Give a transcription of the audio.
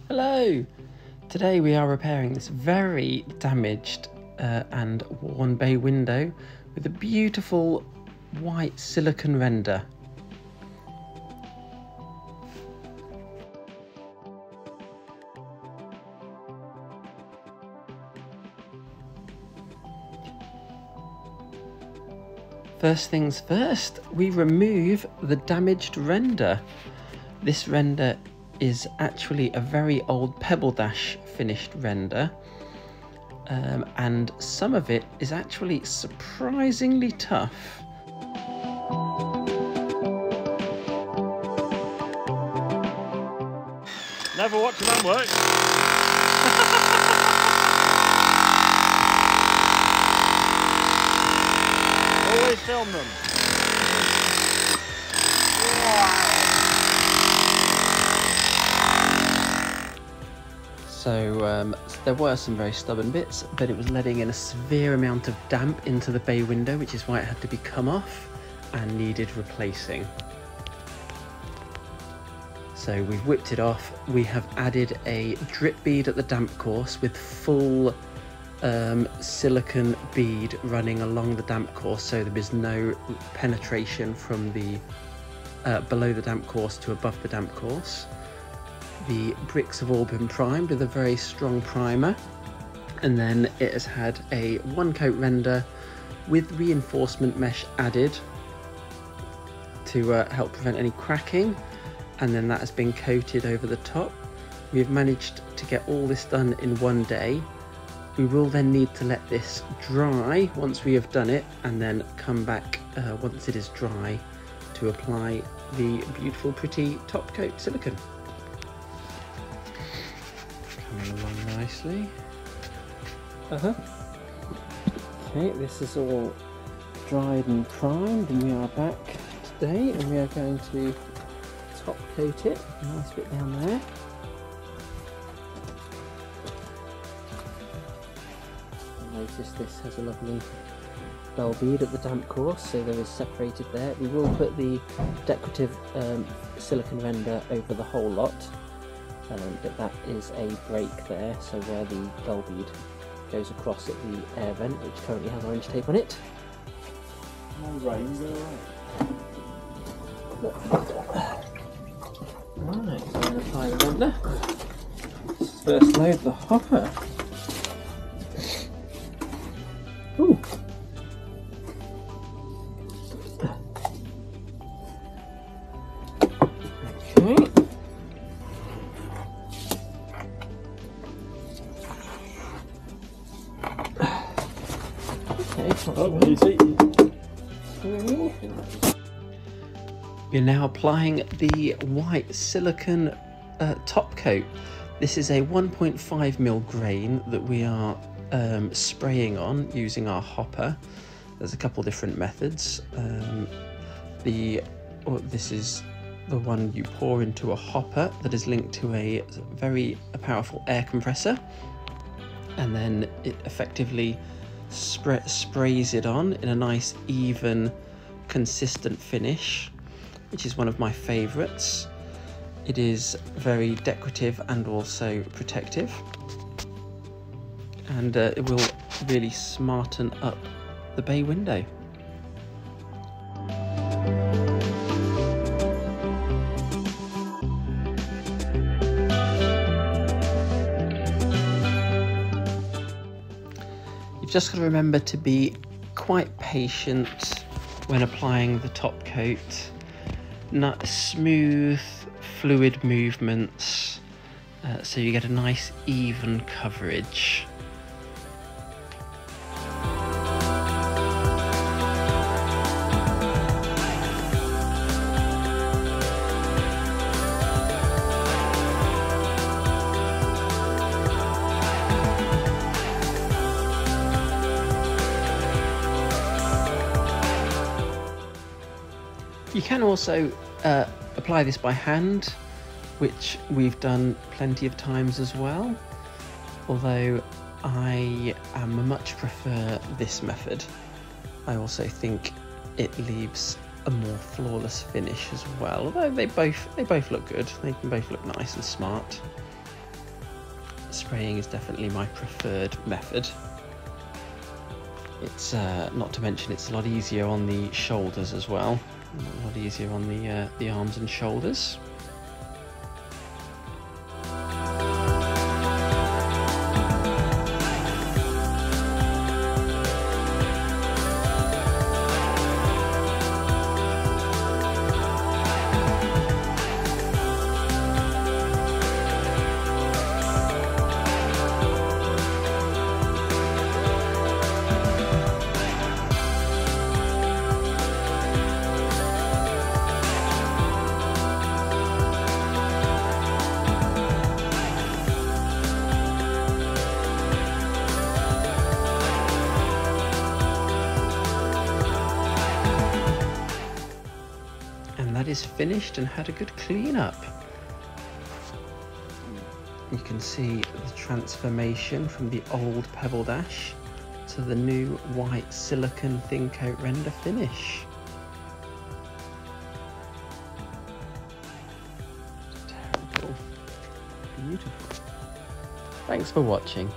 Hello! Today we are repairing this very damaged and worn bay window with a beautiful white silicone render. First things first, we remove the damaged render. This render is actually a very old Pebble Dash finished render, and some of it is actually surprisingly tough. Never watch a man work. Always film them. So there were some very stubborn bits, but it was letting in a severe amount of damp into the bay window, which is why it had to be come off and needed replacing. So we've whipped it off. We have added a drip bead at the damp course with full silicone bead running along the damp course, so there is no penetration from the below the damp course to above the damp course. The bricks have all been primed with a very strong primer, and then it has had a one coat render with reinforcement mesh added to help prevent any cracking, and then that has been coated over the top. We've managed to get all this done in one day. We will then need to let this dry once we have done it, and then come back once it is dry to apply the beautiful pretty top coat silicone. Coming along nicely. Okay, this is all dried and primed, and we are back today, and we are going to top coat it. Nice bit down there. Notice this has a lovely bell bead at the damp course, so there is separated there. We will put the decorative silicone render over the whole lot, but that is a break there, so where the bell bead goes across at the air vent, which currently has orange tape on it. Right, so I'm going to apply the render. Let's first load the hopper. Ooh. Okay. We're now applying the white silicone top coat. This is a 1.5mm grain that we are spraying on using our hopper. There's a couple different methods. This is the one you pour into a hopper that is linked to a very powerful air compressor, and then it effectively sprays it on in a nice even consistent finish, which is one of my favourites. It is very decorative and also protective, and it will really smarten up the bay window. You've just got to remember to be quite patient when applying the top coat. Not smooth, fluid movements, so you get a nice even coverage. You can also apply this by hand, which we've done plenty of times as well, although I much prefer this method. I also think it leaves a more flawless finish as well, although they both look good. They can both look nice and smart. spraying is definitely my preferred method. It's not to mention it's a lot easier on the shoulders as well. A lot easier on the arms and shoulders. That is finished and had a good clean up. You can see the transformation from the old Pebble Dash to the new white silicone thin coat render finish. Terrible. Beautiful. Thanks for watching.